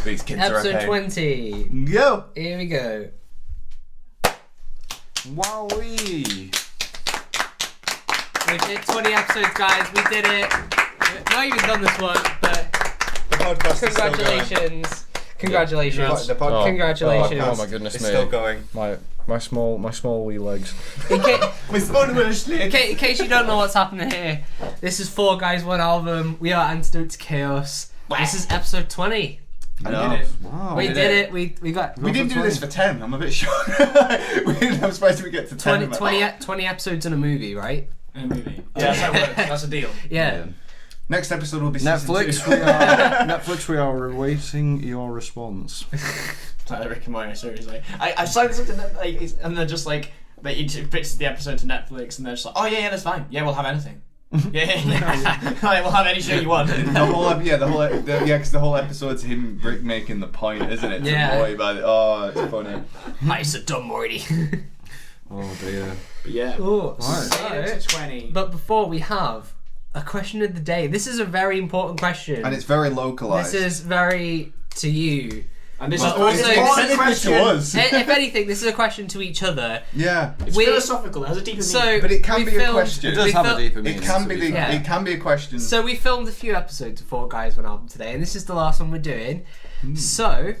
These kids are Episode okay. 20. Go! Here we go. Wowee! We've hit 20 episodes, guys. We did it. We've not even done this one, but The podcast congratulations. Congratulations. The podcast. Congratulations. Oh my goodness It's me. still going. My small wee legs. In case you don't know what's happening here, this is 4 Guys, 1 Album. We are Antidote To Chaos. This is episode 20. I know. Wow. We did it. We didn't do this for 10. I'm a bit shocked. I'm surprised we get to 10. 20 episodes in a movie, right? In a movie. Yeah, that's how it works. That's a deal. Yeah. Next episode will be Netflix. season 2. Netflix. We are awaiting your response. It's like the Rick and Morty series. Like, I signed this up to Netflix, and they're just like, they pitch the episode to Netflix, and they're just like, oh yeah, that's fine. Yeah, we'll have anything. yeah. Like, we'll have any show you want. Because the whole episode's him Rick making the point, isn't it? Yeah. To Morty about it. Oh, it's funny. I said dumb Morty. Oh dear. But yeah. Oh, Right. so, 20. but before we have a question of the day. This is a very important question. And it's very localised. This is very to you. And this But is also- also a question. to us. If anything, this is a question to each other. Yeah. It's We- philosophical. It has a deeper meaning. But it can we be a filmed- question. It does we have fil- a deeper meaning. It can be to be the, fair. Yeah. it can be a question. So we filmed a few episodes of 4 Guys, 1 Album today, and this is the last one we're doing. So,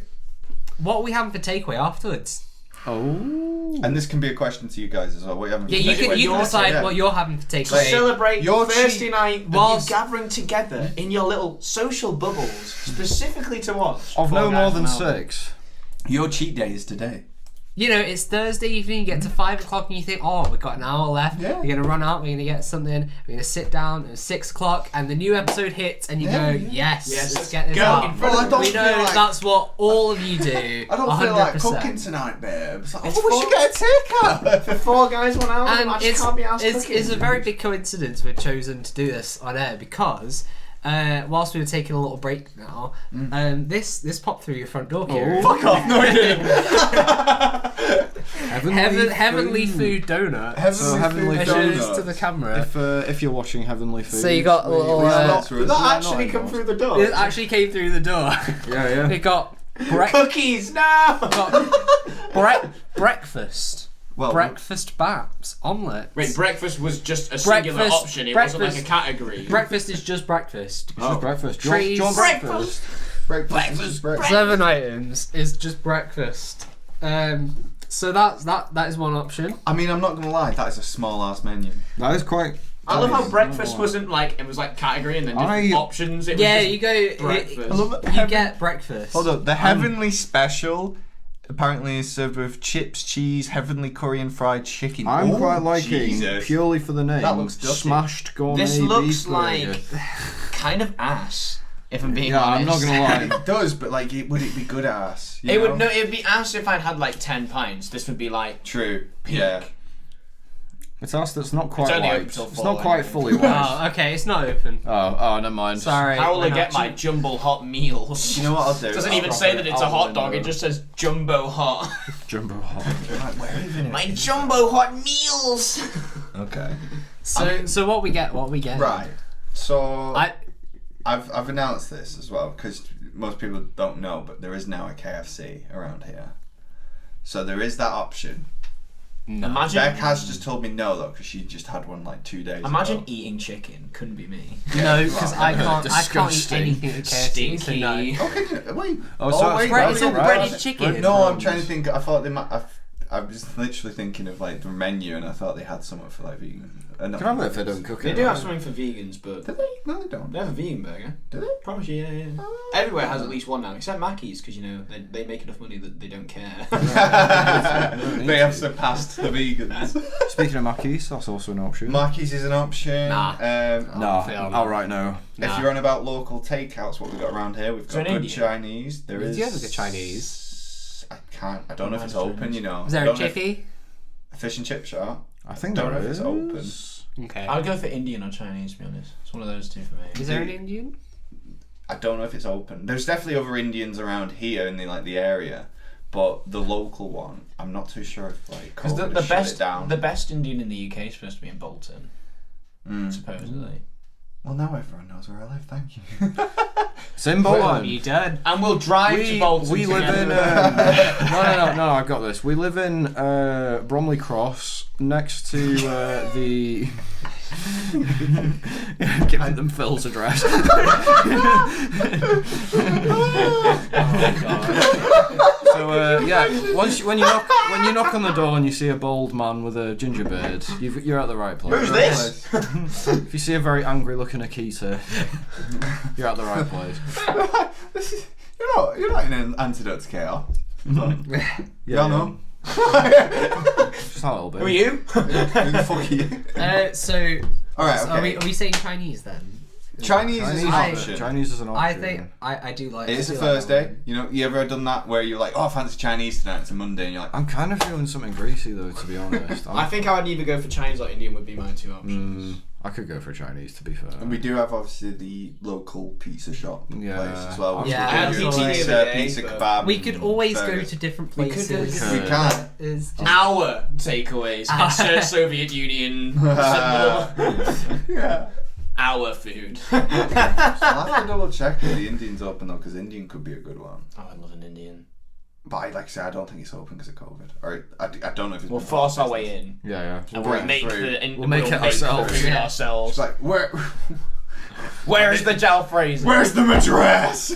what are we having for takeaway afterwards? Oh. And this can be a question to you guys as well. What are you having Yeah, for you takeaway? can your decide yeah. what you're having for To takeaway. celebrate Your Thursday cheat- night of Whilst- you gathering together in your little social bubbles, specifically to watch. Of 4 no Guys, more 1 than Album. 6. Your cheat day is today. You know, it's Thursday evening, you get to 5 o'clock and you think, oh, we've got an hour left. Yeah. We're going to run out, we're going to get something, we're going to sit down at 6 o'clock, and the new episode hits, and you Yeah, go, yeah. yes, let's get this go. out. In front of I don't We know feel like- that's what all of you do. I don't feel like 100%. cooking tonight, babe. It's like, It's oh, we should get a takeout. For 4 Guys, 1 Album, I And just it's, can't be asked it's, cooking. it's a very big coincidence we've chosen to do this on air because whilst we were taking a little break now, this popped through your front door, Kieran. Fuck off. No, you didn't. Heavenly food donut. Heavenly I Food showed this donuts. to the camera. If you're watching Heavenly Food. So you got a little. Did that actually come through the door? It actually came through the door. Yeah. It got Cookies, no! breakfast. Well, Breakfast baps, omelette. Wait, breakfast was just a singular Breakfast- option. It wasn't like a breakfast- category. Breakfast is just breakfast. It's just breakfast. Do you Trees. want breakfast? breakfast. 7 items is just breakfast. So that is one option. I mean, I'm not gonna lie. That is a small ass menu. That is quite. I love how nice. breakfast wasn't like, it was like category and then different I- options. It was Yeah, just you go. breakfast. I love it. You get breakfast. Hold up. The heavenly special apparently is served with chips, cheese, heavenly curry, and fried chicken. I'm Oh, quite liking, Jesus. purely for the name, That looks dirty. smashed gourmet This looks beef like burger. kind of ass, if I'm being Yeah, I'm honest. not gonna lie. It does, but like, would it be good ass? You It know? would it'd be ass if I'd had like 10 pints. This would be like True. Pink. Yeah. It's ass that's not quite only white. open till It's 4 not quite anyway. fully white. Oh, okay, it's not open. Oh, never mind. Sorry. how will I we're get not- my jumbo hot meals? You know what I'll do? It doesn't I'll even drop say that it's a I'll hot let dog. them It just says jumbo hot. Jumbo hot. Like, where even is My it? jumbo hot meals. Okay. So what we get? Right. So I I've announced this as well because most people don't know, but there is now a KFC around here. So there is that option. Imagine, Beck has just told me no though because she just had one like 2 days imagine ago. eating chicken. Couldn't be me. no, because I can't eat Disgusting. anything at KFC. So no. Stinky. Wait. Oh, so it's Bread, it's all right. breaded chicken. No, I'm trying to think. I thought they might. I was literally thinking of like the menu, and I thought they had something for like vegan. Can I have it if they don't cook They it? do have something for vegans, but Do they? No, they don't. they have a vegan burger. Do they? Promise you, yeah. Everywhere has at least one now, except Mackey's, because you know they make enough money that they don't care. They have surpassed the vegans. Speaking of Mackey's, that's also an option. Mackey's is an option. Nah. No, Film. outright no. If you're on about local takeouts, what we've got around here, we've So got in good India? Chinese. There is. Do you have a good Chinese? I don't know if it's open. You know. Is there I a don't know if- chippy? A fish and chip shop. I think Don't there know if it's is. open. Okay. I'd go for Indian or Chinese, to be honest. It's one of those two for me. Is there an Indian? I don't know if it's open. There's definitely other Indians around here in the area, but the local one, I'm not too sure if like Because COVID the has shut best it down. the best Indian in the UK is supposed to be in Bolton, Mm. supposedly. Well, now everyone knows where I live. Thank you. What have you Simbolon. done? And we'll drive to Bolton. We live in. No, I've got this. We live in Bromley Cross, next to the. Giving them Phil's address. Oh, God. So yeah, when you knock on the door and you see a bald man with a ginger beard, you're at the right place. Who's this? If you see a very angry looking Akita, you're at the right place. You're not in an Antidote To Chaos. Yeah, know. Just a little bit. Who are you? Who the fuck are you? So, Alright, are okay. we saying Chinese then? Chinese is an option. Chinese is an option. I think I do like. It is I a do like Thursday. that one. You know, you ever done that where you're like, oh, I fancy Chinese tonight. It's a Monday, and you're like, I'm kind of feeling something greasy though, to be honest. I think I would either go for Chinese or Indian would be my two options. I could go for Chinese, to be fair. And we do have obviously the local pizza shop place as well. which Yeah, will I give you had a PT pizza, the other day, pizza but- kebab. We could and always go burgers. to different We could places. We can. It's just- Our takeaways. Insert Soviet Union. Yeah. Our food. I'll have to double check if the Indian's open though, because Indian could be a good one. Oh, I love an Indian. But like I say, I don't think it's open because of COVID. Or I don't know if it's. We'll been force our business. way in. Yeah. And Break we'll make through. We'll make it ourselves. Food Yeah. ourselves. It's like Where's the jalfrezi? where's the Madras?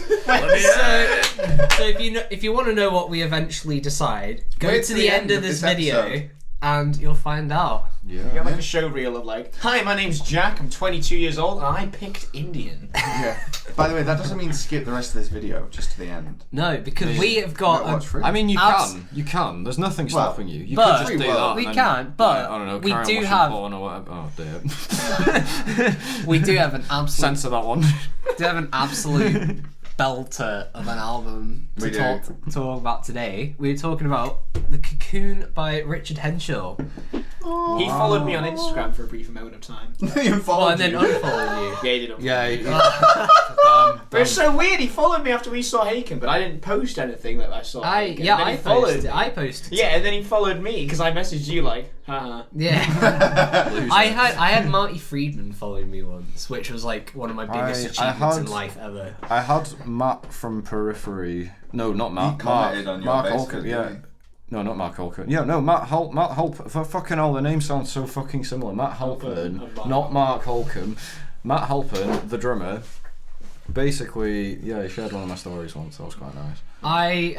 So if you want to know what we eventually decide, go Wait to till the end of this video episode. and you'll find out. You have like a show reel of like, hi, my name's Jack, I'm 22 years old, and I picked Indian. Yeah. By the way, that doesn't mean skip the rest of this video just to the end. No, because we have got. Watch through. I mean, you Abs- can. There's nothing Well, stopping you. You but- could just do Well, that. we and can, then, but I don't know. we carry on do watching have- porn or whatever. Oh dear. We do have an absolute. Censor that one. Do have an absolute belter of an album to We do. talk about today. We're talking about The Cocoon by Richard Henshall. He followed me on Instagram for a brief amount of time. You Well, followed and then you. unfollowed you. Yeah, he did. Yeah. But it's so weird, he followed me after we saw Haken, but I didn't post anything that I saw. Haken. And then I he followed posted. me. I posted. Yeah, and then he followed me, because I messaged you like, haha. Yeah. I had Marty Friedman following me once, which was like one of my biggest I achievements in had- life ever. I had Matt from Periphery. No, not Matt. He commented Mark, on your Mark Facebook, Holcomb. didn't Yeah. he? No, not Mark Holcomb. Yeah, no, Matt Holp. For fucking hell, the name sounds so fucking similar. Matt Halpern, and Mark not Mark Holcomb. Matt Halpern, the drummer. Basically, yeah, he shared one of my stories once. That was quite nice. I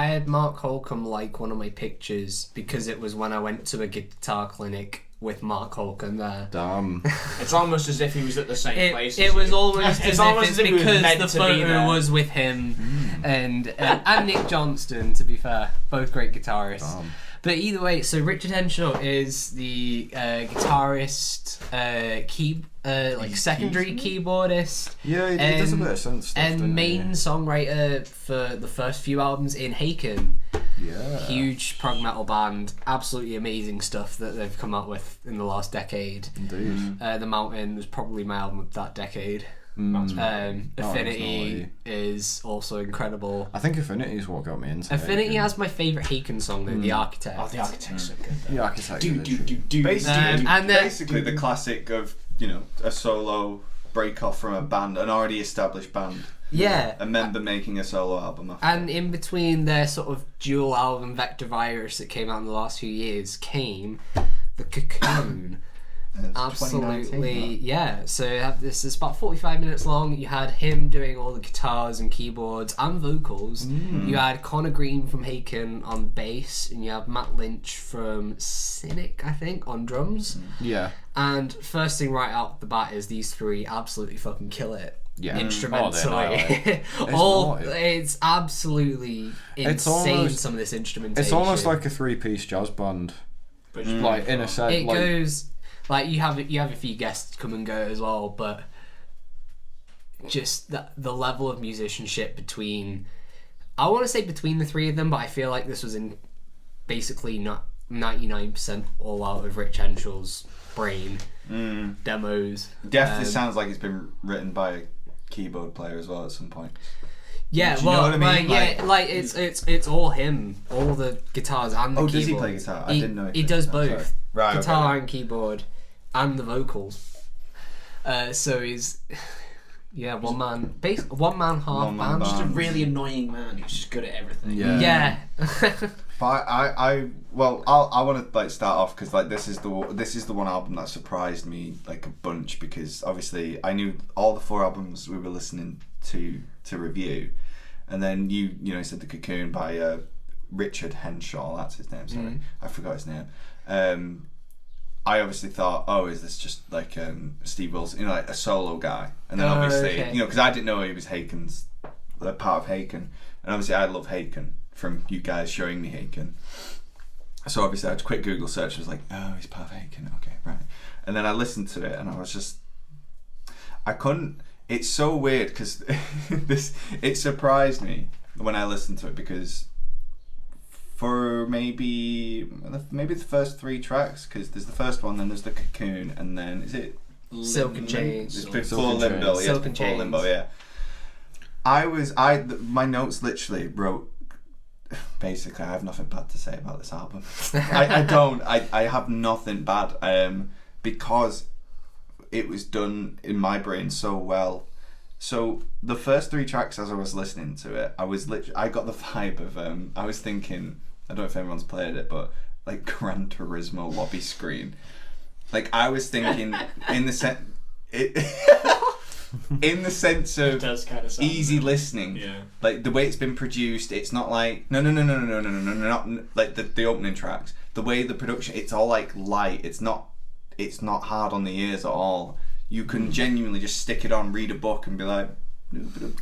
had Mark Holcomb like one of my pictures because it was when I went to a guitar clinic with Mark Holcomb there. Damn. It's almost as if he was at the same place. It as was you. almost It's as almost if as it's if he was because meant the to be photo there. was with him and Nick Johnston, to be fair, both great guitarists. Damn. But either way, so Richard Henshall is the guitarist, secondary keyboardist, Yeah, he does a bit of sense stuff. doesn't he? and main songwriter for the first few albums in Haken. Yeah. Huge prog metal band, absolutely amazing stuff that they've come out with in the last decade. Indeed. The Mountain was probably my album of that decade. Mm. Affinity is also incredible. I think Affinity is what got me into Affinity Haken. has my favourite Haken song though, The Architect. Oh, the architect's so good. The Architect. Do, edition. do, do, do. Basically, and then- basically the classic of a solo break off from a band, an already established band. Yeah. A member making a solo album. After. And in between their sort of dual album Vector Virus that came out in the last few years came The Cocoon. It's 2019, Absolutely, yeah. So this is about 45 minutes long. You had him doing all the guitars and keyboards and vocals. You had Connor Green from Haken on bass, and you have Matt Lynch from Cynic, I think, on drums. Yeah. And first thing right out the bat is these three absolutely fucking kill it. Yeah. Instrumentally. Oh, It's absolutely It's insane, almost- some of this instrumentation. It's almost like a three-piece jazz band. Like in a sense. it like, goes like you have a few guests come and go as well, but just the level of musicianship between, I want to say between the three of them, but I feel like this was in basically not 99% all out of Rich Henshall's brain. Demos. Definitely sounds like it's been written by a keyboard player as well at some point. Yeah, Do you know what I mean? it's all him, all the guitars and the keyboard. Does he play guitar? I didn't know. He does I'm both, sorry. Right, guitar okay. and keyboard, and the vocals. So he's one man, half band. Just a really annoying man who's just good at everything. Yeah. But I want to like start off because like this is the one album that surprised me like a bunch, because obviously I knew all the 4 albums we were listening to review, and then you said the Cocoon by Richard Henshall, that's his name. Sorry, I forgot his name. I obviously thought, oh, is this just like Steve Wilson, like a solo guy? And then obviously, because I didn't know he was Haken's part of Haken, and obviously I love Haken from you guys showing me Haken. So obviously I had a quick Google search. I was like, oh, he's part of Haken. Okay, right. And then I listened to it, and I was just, I couldn't. It's so weird because it surprised me when I listened to it, because for maybe the first 3 tracks, because there's the first one, then there's the Cocoon, and then is it Silk and Chains? It's before Limbo. Yeah, Silk and before Chains. Limbo. Yeah. My notes literally wrote. Basically, I have nothing bad to say about this album. I don't. I have nothing bad. Because it was done in my brain so well. So the first 3 tracks, as I was listening to it, I got the vibe of I was thinking, I don't know if everyone's played it, but like Gran Turismo lobby screen. Like I was thinking in the sense of It does kind of sound easy listening. Yeah. Like the way it's been produced, it's not like no, not like the opening tracks. The way the production, it's all like light. It's not hard on the ears at all. You can genuinely just stick it on, read a book, and be like.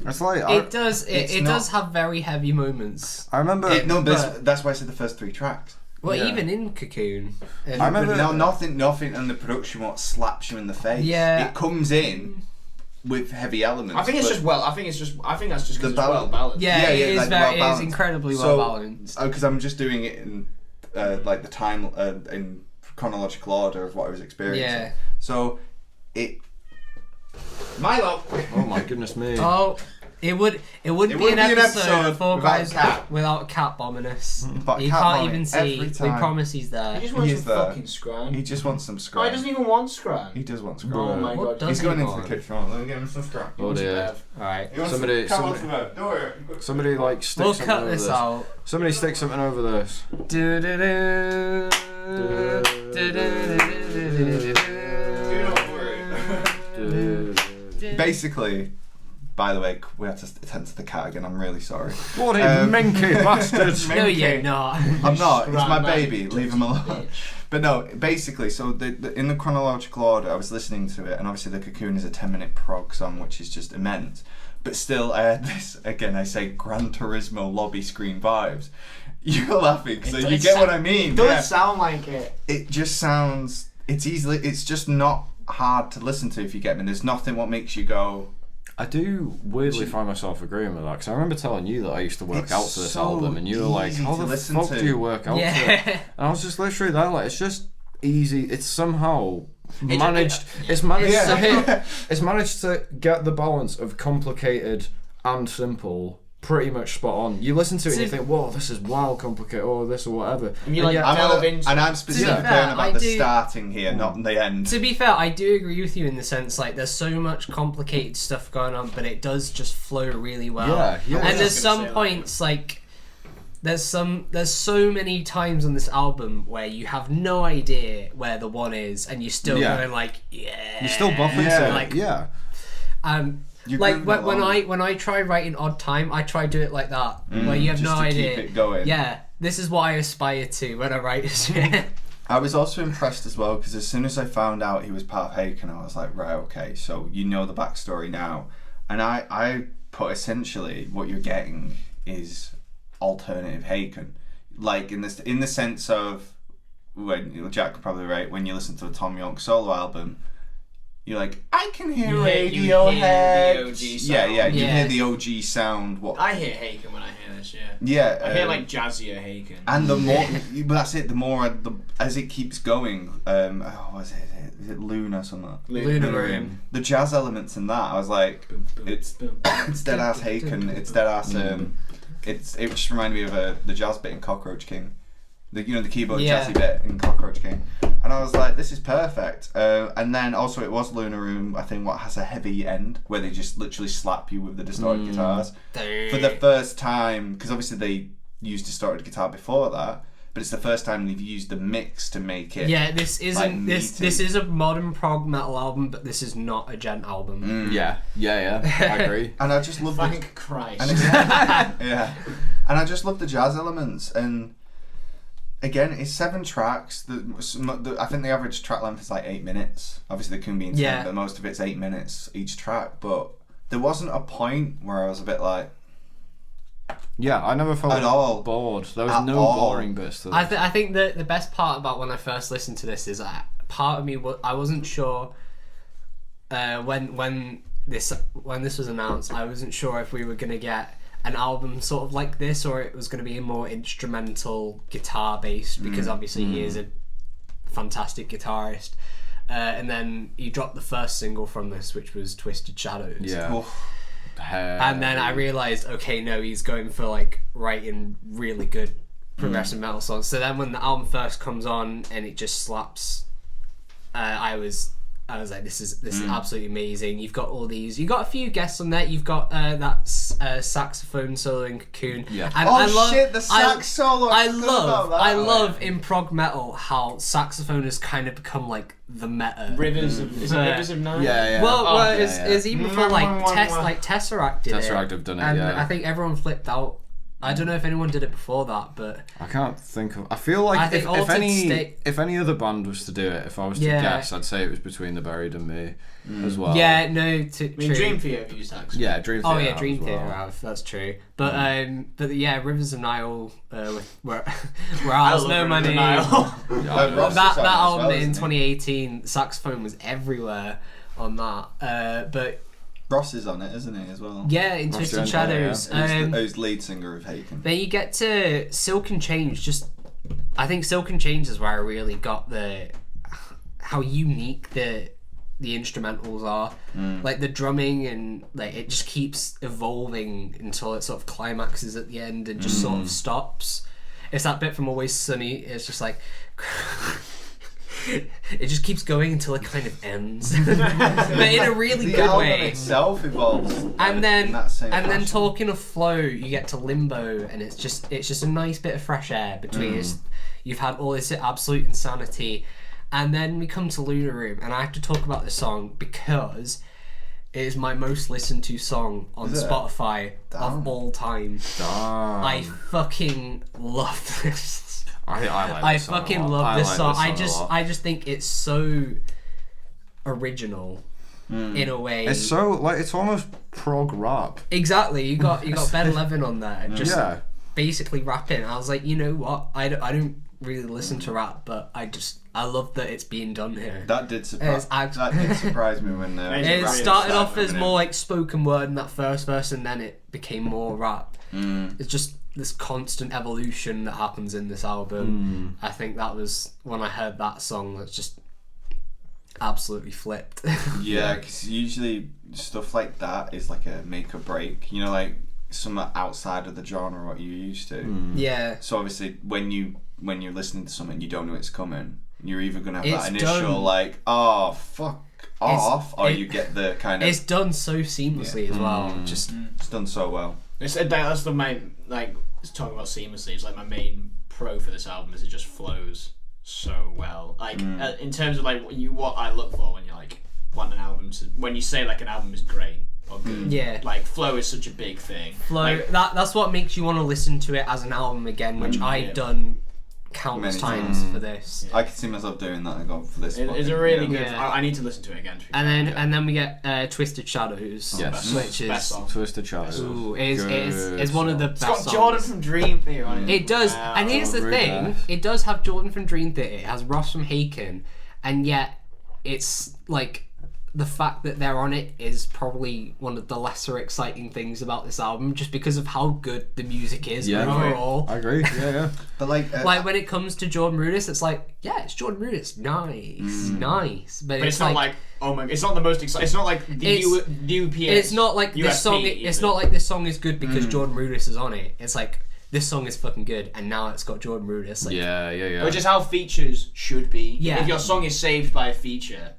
It's like It does have very heavy moments. I remember. That's why I said the first 3 tracks. Well, Yeah. even in Cocoon. I remember. No, nothing on the production what slaps you in the face. Yeah. It comes in with heavy elements. I think that's just because it's The well balanced. Yeah, it is like very, it is well-balanced. incredibly So- well balanced. because I'm just doing it in like the time in chronological order of what I was experiencing. Yeah. So it. Milo. Oh my goodness me. Oh, it would be an episode of Four without Guys Cat. without Cat bombing us. But You Cat can't bombing even see. every We time. promise he's there. He just He wants is some there. fucking scran. He just wants some Oh, scrap. he doesn't even want scran. He does want scrap. Oh my What god. does He's he going into want? the kitchen. Let me get him some scrap. Oh dear. Alright. Somebody like sticks We'll something cut over this this. out. Somebody stick something over this. Basically, by the way, we had to attend to the cat again. I'm really sorry. Bloody minky bastards! No, you're not. I'm not. It's my Scram, baby. mate. Leave him alone. Bitch. But no, basically, so in the chronological order, I was listening to it, and obviously the Cocoon is a 10-minute prog song, which is just immense. But still, I had this, again, I say Gran Turismo lobby screen vibes. You're laughing, so you get what I mean. It does Yeah. sound like it. It just sounds, it's just not hard to listen to if you get me. There's nothing what makes you go, I do weirdly find myself agreeing with that, because I remember telling you that I used to work It's out to this so album, and you were like, easy how to the listen fuck to. do you work out to it? Yeah. And I was just literally there, like, it's just easy. It's somehow managed. Yeah. It's managed Yeah. to hit. It's managed to get the balance of complicated and simple pretty much spot on. You listen to it and you think, whoa, this is wild complicated, or this or whatever. And you like yet- delve into. and I'm specifically fair, going about I the do- starting here, not the end. To be fair, I do agree with you in the sense like there's so much complicated stuff going on, but it does just flow really well. Yeah, yeah. And I was there's just gonna some say that. points like there's so many times on this album where you have no idea where the one is, and you're still Yeah. going like, yeah. You're still buffing Yeah. to it. Like- Yeah. You're Like good when along. I try writing odd time, I try do it like that, where you have just no to idea. keep it going. Yeah, this is what I aspire to when I write shit. I was also impressed as well because as soon as I found out he was part of Haken, I was like, right, okay, so you know the backstory now. And I put essentially what you're getting is alternative Haken, like in the sense of when Jack could probably rate when you listen to the Tom York solo album. You're like, I can hear You hear Radiohead. the OG sound. Yeah, you Yeah. hear the OG sound. What? I hear Haken when I hear this, yeah. Yeah, I hear like jazzier Haken. and the more, but that's it. The more, as it keeps going, what is it? Is it Luna or something? Luna Room. The jazz elements in that, I was like, it's dead ass Haken. It's dead ass. It just reminded me of the jazz bit in Cockroach King. The keyboard Yeah. jazzy bit in Cockroach King, and I was like, this is perfect. And then also it was Lunar Room, I think, what has a heavy end where they just literally slap you with the distorted guitars for the first time, because obviously they used distorted guitar before that, but it's the first time they've used the mix to make it. Yeah, this isn't like, this is a modern prog metal album, but this is not a gent album. Yeah, I agree. And I just love Thank Christ. and yeah, and I just love the jazz elements. And again, it's 7 tracks. I think the average track length is like 8 minutes. Obviously, there can be in 10, but most of it's 8 minutes each track. But there wasn't a point where I was a bit like, Yeah, I never felt At all. bored. There was At no all. boring bits. I think the best part about when I first listened to this is part of me I wasn't sure when this was announced. I wasn't sure if we were gonna get an album sort of like this, or it was gonna be a more instrumental guitar based, because obviously he is a fantastic guitarist. And then he dropped the first single from this, which was Twisted Shadows. Yeah. And then I realised, okay, no, he's going for like writing really good progressive metal songs. So then when the album first comes on and it just slaps, I was like, this is absolutely amazing. You've got a few guests on there. You've got that saxophone solo in Cocoon. Yeah. And the sax solo. I love in prog metal how saxophone has kind of become like the meta. Rivers of Nine? Yeah. Well, it's even before like Tesseract did it. Tesseract have done it, and yeah. I think everyone flipped out. I don't know if anyone did it before that, but I can't think of. I feel like I think if any other band was to do it, if I was to guess, I'd say it was Between the Buried and Me as well. yeah, no, I mean, true. Dream Theater have used sax. Yeah, Dream Theater. Oh yeah, Dream as well. Theater have. That's true. But yeah, Rivers of Nile, where I'll know my name. That album in 2018, saxophone was everywhere on that. But Ross is on it, isn't he, as well? yeah, in Twisted Shadows. Who's lead singer of Haken. Then you get to Silk and Change. I think Silk and Change is where I really got how unique the instrumentals are. Like the drumming, and like it just keeps evolving until it sort of climaxes at the end and just sort of stops. It's that bit from Always Sunny. It's just like it just keeps going until it kind of ends, but in a really The good album way. itself evolves. And then in that same then fashion. talking of flow, you get to Limbo, and it's just a nice bit of fresh air between you've had all this absolute insanity, and then we come to Lunar Room, and I have to talk about this song because it is my most listened to song on Is it? Spotify of all time. Damn. I fucking love this. I like I this song a fucking lot. love this like song. a lot. I just think it's so original in a way. It's so like it's almost prog rap. Exactly. You got Ben Levin on there, just Yeah. basically rapping. I was like, you know what? I don't really listen to rap, but I love that it's being done here. That did surprise. It's That did surprise me when. It started off as more like spoken word in that first verse, and then it became more rap. It's just this constant evolution that happens in this album. I think that was when I heard that song that's just absolutely flipped. Yeah, because usually stuff like that is like a make or break. You know, like something outside of the genre what you're used to. Yeah. So obviously, when you're listening to something, you don't know it's coming. You're either gonna have It's that initial done. like, oh fuck off, or you get the kind of. It's done so seamlessly as well. Just It's done so well. That's the main, like, talking about seamlessly, it's like my main pro for this album is it just flows so well. Like, in terms of like what I look for when you like want an album to, when you say like an album is great or good. Yeah. Like, flow is such a big thing. flow. Like, That's what makes you want to listen to it as an album again, which I've done countless Many times for this. I could see myself doing that. I go for this. it's a really good. Yeah. I need to listen to it again. To be And fair. then we get Twisted Shadows, Yes. which Best is song. Twisted Shadows. is one of the It's best got Jordan songs. from Dream Theater on it. It does, Wow. and here's the Really thing: nice. it does have Jordan from Dream Theater, it has Ross from Haken, and yet it's like the fact that they're on it is probably one of the lesser exciting things about this album, just because of how good the music is overall. I agree. Yeah. But like, Like when it comes to Jordan Rudess, it's like, yeah, it's Jordan Rudess, nice, but But it's not like, oh my, it's not the most exciting. It's not like the UPS. It's not like this USP song. It's even. not like this song is good because Jordan Rudess is on it. It's like this song is fucking good, and now it's got Jordan Rudess. Like, yeah. Which is how features should be. Yeah. If your song is saved by a feature.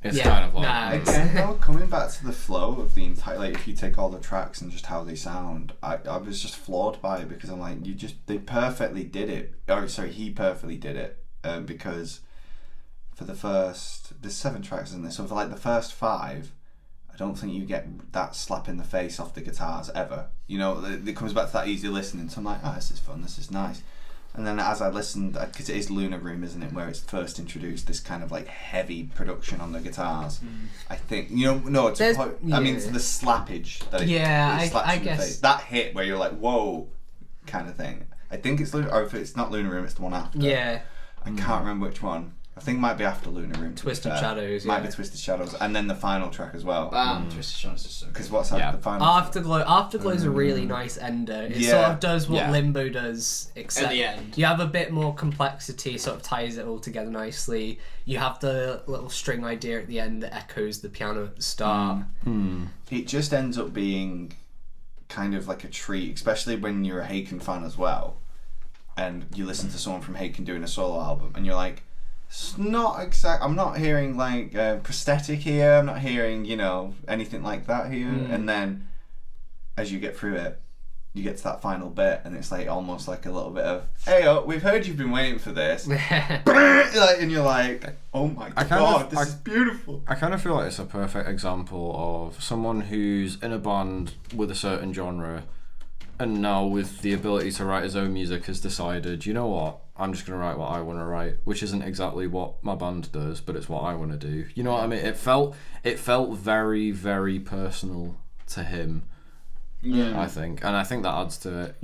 It's kind of like... Nah. Again, though, coming back to the flow of the entire, like, if you take all the tracks and just how they sound, I was just floored by it, because I'm like, they perfectly did it. Oh, sorry, he perfectly did it, because for there's 7 tracks in this, so for like the first 5, I don't think you get that slap in the face off the guitars ever. You know, it comes back to that easy listening, so I'm like, this is fun, this is nice. And then as I listened, because it is Lunar Room, isn't it, where it's first introduced this kind of like heavy production on the guitars. I think, I mean, the slappage that it slaps I in guess the face. That hit where you're like, whoa, kind of thing. I think it's Lunar, or if it's not Lunar Room, it's the one after. Yeah. I can't remember which one. I think it might be after Lunar Room. Twisted Shadows. Might be Twisted Shadows, and then the final track as well. Twisted Shadows is so good. Because what's the final? Afterglow's a really nice ender. It sort of does what Limbo does, except at the end. You have a bit more complexity, sort of ties it all together nicely. You have the little string idea at the end that echoes the piano at the start. It just ends up being kind of like a treat, especially when you're a Haken fan as well, and you listen to someone from Haken doing a solo album, and you're like, it's not exact. I'm not hearing like prosthetic here. I'm not hearing anything like that here. And then as you get through it, you get to that final bit, and it's like almost like a little bit of, hey, we've heard you've been waiting for this, and you're like, oh my god, this is beautiful. I kind of feel like it's a perfect example of someone who's in a band with a certain genre, and now with the ability to write his own music has decided, you know what, I'm just going to write what I want to write, which isn't exactly what my band does, but it's what I want to do. You know what I mean? It felt very, very personal to him, I think. And I think that adds to it,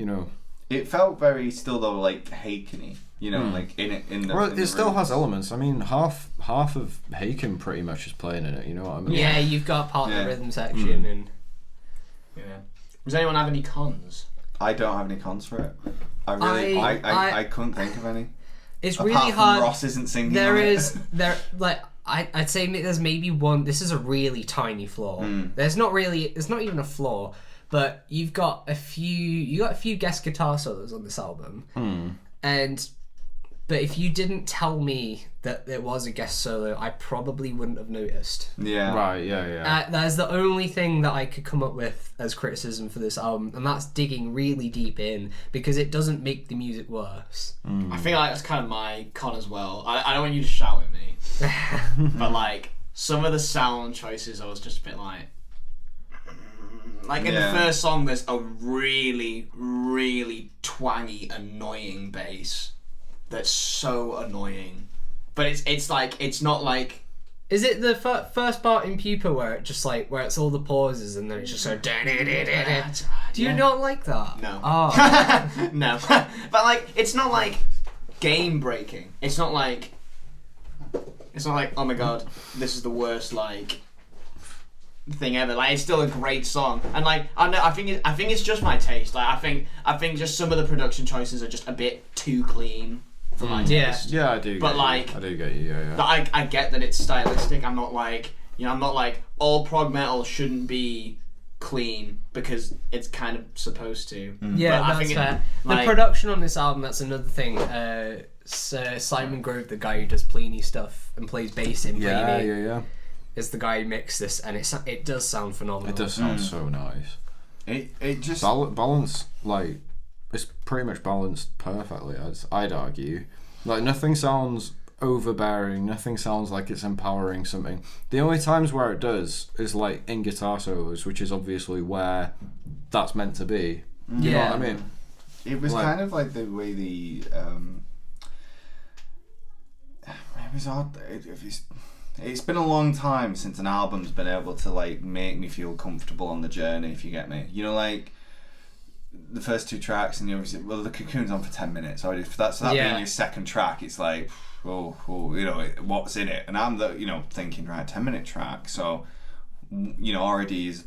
It felt very still, though, like Haken-y, like it still has elements. I mean, half of Haken pretty much is playing in it, you know what I mean? Yeah, you've got part of the rhythm section and... Yeah. Does anyone have any cons? I don't have any cons for it. I couldn't think of any. It's Apart really from hard. Ross isn't singing. I'd say there's maybe one. This is a really tiny flaw. It's not even a flaw, but you've got a few guest guitar solos on this album, but if you didn't tell me that it was a guest solo, I probably wouldn't have noticed. Yeah. Right, yeah. That's the only thing that I could come up with as criticism for this album, and that's digging really deep in, because it doesn't make the music worse. I think that's kind of my con as well. I don't want you to shout at me, but like some of the sound choices, I was just a bit like in the first song, there's a really, really twangy, annoying bass that's so annoying. But it's not like... Is it the first part in Pupa where it's all the pauses and then it's just so... Do you not like that? No. Oh. No. But like, it's not like game breaking. It's not like, oh my god, this is the worst like thing ever. Like, it's still a great song. And like, I think it's just my taste. Like, I think just some of the production choices are just a bit too clean for my taste. Yeah, I do. But like, I do get you. Yeah. But I get that it's stylistic. I'm not like all prog metal shouldn't be clean because it's kind of supposed to. Yeah, but that's fair. The production on this album, that's another thing. Simon Grove, the guy who does Pliny stuff and plays bass in Pliny, Yeah. is the guy who mixed this, and it does sound phenomenal. It does sound so nice. It just balance, like, it's pretty much balanced perfectly. I'd argue, like, nothing sounds overbearing, nothing sounds like it's empowering something. The only times where it does is like in guitar solos, which is obviously where that's meant to be. You know what I mean? It was kind of like the way the it was odd. It's been a long time since an album's been able to like make me feel comfortable on the journey, if you get me. Like the first 2 tracks, and the Cocoon's on for 10 minutes already. That being your second track, it's like, what's in it? And I'm thinking, right, 10-minute track, so already is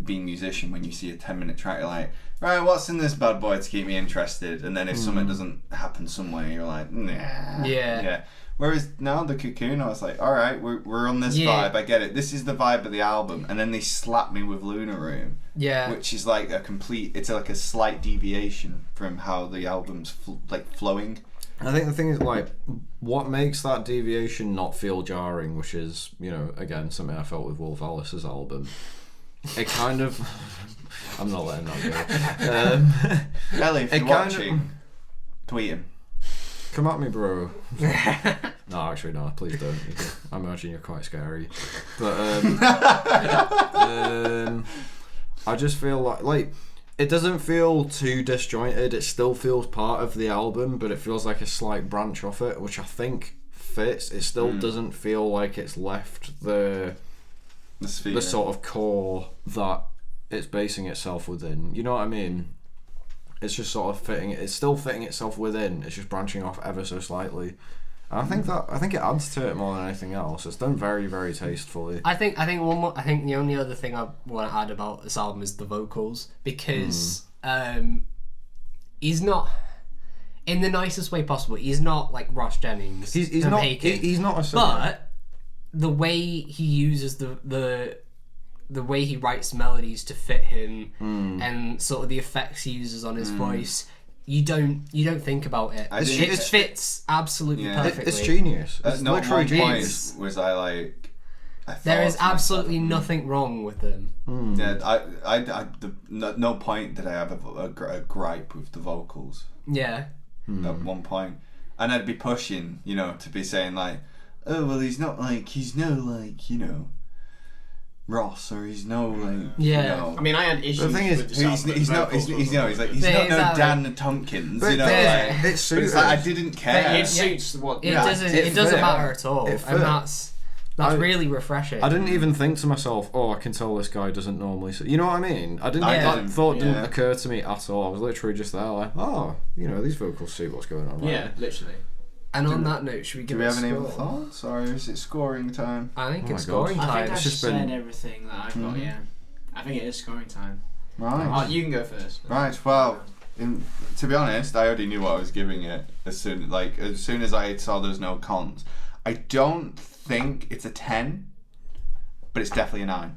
being a musician, when you see a 10-minute track, you're like, right, what's in this bad boy to keep me interested? And then if something doesn't happen somewhere, you're like, nah. Yeah. Whereas now the Cocoon, I was like, all right, we're on this vibe. I get it. This is the vibe of the album. And then they slapped me with Lunar Room. Yeah. Which is like it's like a slight deviation from how the album's flowing. I think the thing is, like, what makes that deviation not feel jarring, which is, you know, again, something I felt with Wolf Alice's album. It kind of... I'm not letting that go. Ellie, if you're watching, tweet him. Come at me, bro. No, actually, no, please don't. I imagine you're quite scary. But, I just feel like... It doesn't feel too disjointed. It still feels part of the album, but it feels like a slight branch off it, which I think fits. It still doesn't feel like it's left the sort of core that it's basing itself within. You know what I mean? It's just sort of fitting. It's still fitting itself within. It's just branching off ever so slightly. And I think it adds to it more than anything else. It's done very, very tastefully. I think the only other thing I want to add about this album is the vocals, because he's not, in the nicest way possible, he's not like Ross Jennings. He's not. He's not a singer. But the way he uses the way he writes melodies to fit him, and sort of the effects he uses on his voice. You don't think about it. It fits absolutely perfectly. It's genius. It's no literally point genius. was I like. There is absolutely nothing wrong with them. Yeah, no point did I have a gripe with the vocals. Yeah. At one point, and I'd be pushing, you know, to be saying like, oh well, he's no like, you know, Ross, or he's no like, you know. I mean, I had issues. The thing is, with the he's not Dan Tompkins, but you know. it suits. I didn't care. It suits what. It doesn't matter at all, and that's really refreshing. I didn't even think to myself, oh, I can tell this guy doesn't normally. You know what I mean? That thought didn't occur to me at all. I was literally just there, like, oh, you know, these vocals see what's going on. Right? Yeah, literally. And on that note, should we give it a score? Do we have any other thoughts, or is it scoring time? I think it's scoring time. I think I've just said everything that I've got, yeah. I think it is scoring time. Right. You can go first. Right, well, to be honest, I already knew what I was giving it as soon as I saw there's no cons. I don't think it's a 10, but it's definitely a 9.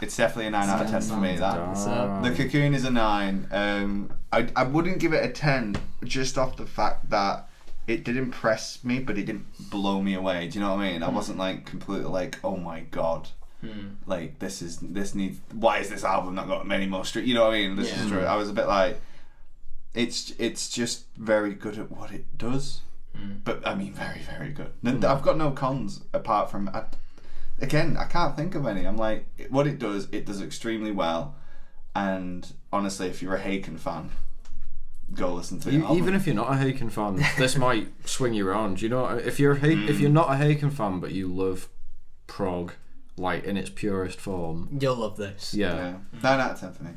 It's definitely a 9 out of 10 for me. The Cocoon is a 9. I wouldn't give it a 10 just off the fact that it did impress me, but it didn't blow me away. Do you know what I mean? I wasn't like completely like, oh my god, like why is this album not got many more streets? You know what I mean? This is true. I was a bit like, it's just very good at what it does, but I mean very, very good. I've got no cons apart from. Again, I can't think of any. I'm like, what it does extremely well. And honestly, if you're a Haken fan, go listen to it. Even if you're not a Haken fan, this might swing you around. You know, if you're not a Haken fan but you love prog, like in its purest form, you'll love this. Yeah. 9 out of 10 for me.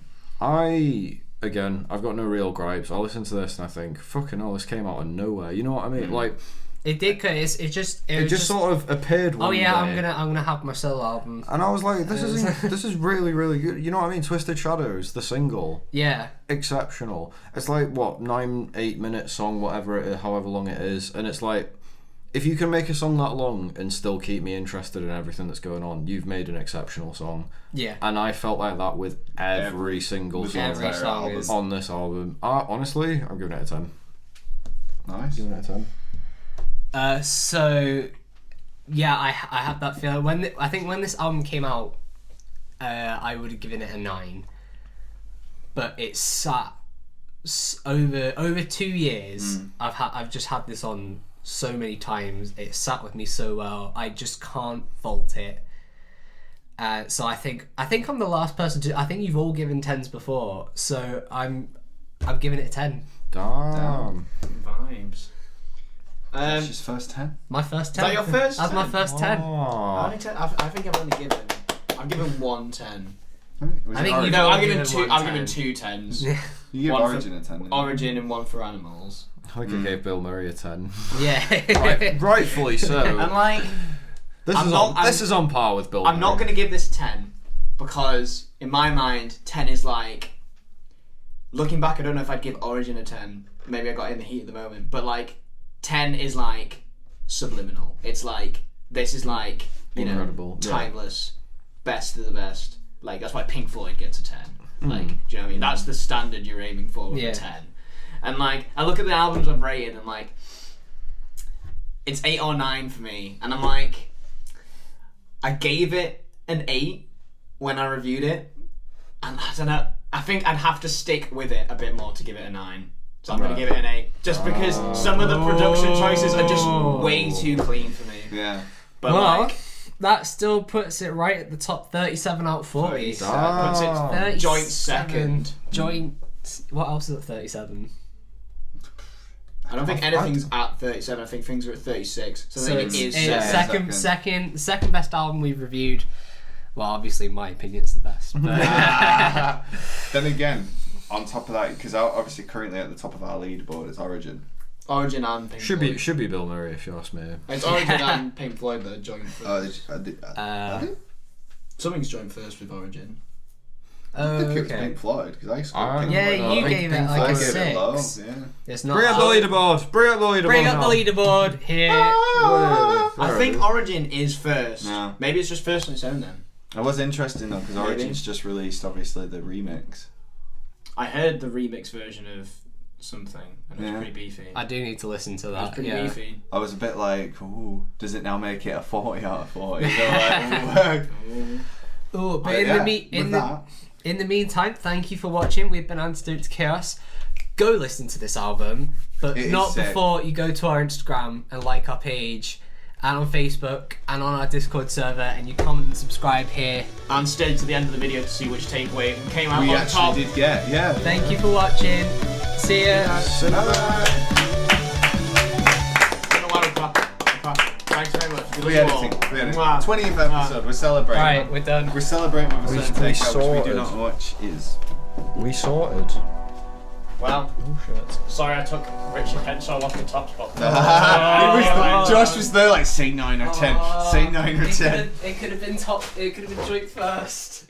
I've got no real gripes. I listen to this and I think, fucking hell, this came out of nowhere. You know what I mean? Like. It did, cause it just sort of appeared one day. I'm gonna have my solo album. And I was like, this is really, really good. You know what I mean? Twisted Shadows, the single. Yeah. Exceptional. It's like, what, 9-8 minute song, whatever it is, however long it is. And it's like, if you can make a song that long and still keep me interested in everything that's going on, you've made an exceptional song. Yeah. And I felt like that with every single song on this album. Honestly, I'm giving it a 10. Nice. Giving it a 10. So, yeah, I have that feeling. I think when this album came out, I would have given it a 9. But it sat over 2 years. I've just had this on so many times. It sat with me so well. I just can't fault it. So I think I'm the last person to. I think you've all given 10s before. So I'm giving it a 10. Damn. Vibes. That's his first 10. My first 10. Is that your first 10? That's my first 10. I think I've given 1 10. I think I've given 2 10s. You give Origin a 10. Origin and 1 for Animals. I think I gave Bill Murray a 10. Yeah. Rightfully so. And like, This is on par with Bill Murray. I'm not going to give this 10, because in my mind 10 is like, looking back I don't know if I'd give Origin a 10, maybe I got it in the heat at the moment, but like 10 is like subliminal. It's like, this is like, you Incredible. know, timeless, best of the best. Like, that's why Pink Floyd gets a 10. Like, do you know what I mean? That's the standard you're aiming for with a 10. And like, I look at the albums I've rated and like, it's 8 or 9 for me, and I'm like, I gave it an 8 when I reviewed it, and I don't know, I think I'd have to stick with it a bit more to give it a 9. So I'm going to give it an 8, just because some of the production choices are just way too clean for me. Yeah. But Well, like, that still puts it right at the top 37 out of 40. puts it joint second. Joint. What else is at 37? I don't think anything's at 37. I think things are at 36. So I think it is it's second best album we've reviewed. Well, obviously, in my opinion, it's the best. But Then again, on top of that, because obviously currently at the top of our leaderboard is Origin. Origin and Pink Floyd. Should be Bill Murray if you ask me. It's Origin and Pink Floyd that are joint first. Something's joint first with Origin. I think it was Pink Floyd, because I scored Pink yeah, Floyd. you gave it like I a gave it low, 6. yeah. It's not. Bring up the leaderboard! Bring up the leaderboard! Bring up the leaderboard here. I think Origin is first. No. Maybe it's just first on its own then. It was interesting though, because Maybe. Origin's just released obviously the remix. I heard the remix version of something, and it was Yeah. pretty beefy. I do need to listen to It that. was pretty yeah. beefy. I was a bit like, ooh, does it now make it a 40 out of 40? So like, Oh, but yeah, in the meantime, thank you for watching. We've been Antidote to Chaos. Go listen to this album, but It is not sick. before you go to our Instagram and like our page, and on Facebook, and on our Discord server, and you comment and subscribe here. And stay to the end of the video to see which takeaway came out we on actually top. did get, yeah. Thank you for watching. See ya. Thanks very much. Free editing. Mwah. 20th episode, we're celebrating. Right, we're done. We're celebrating with a certain we takeout, which we sorted. do not know which is. We sorted. Well, Oh shit. sorry I took Richard Henshall off the top spot. Josh was there like, say 9 or 10. Say 9 or 10. It could have been top. It could have been joint first.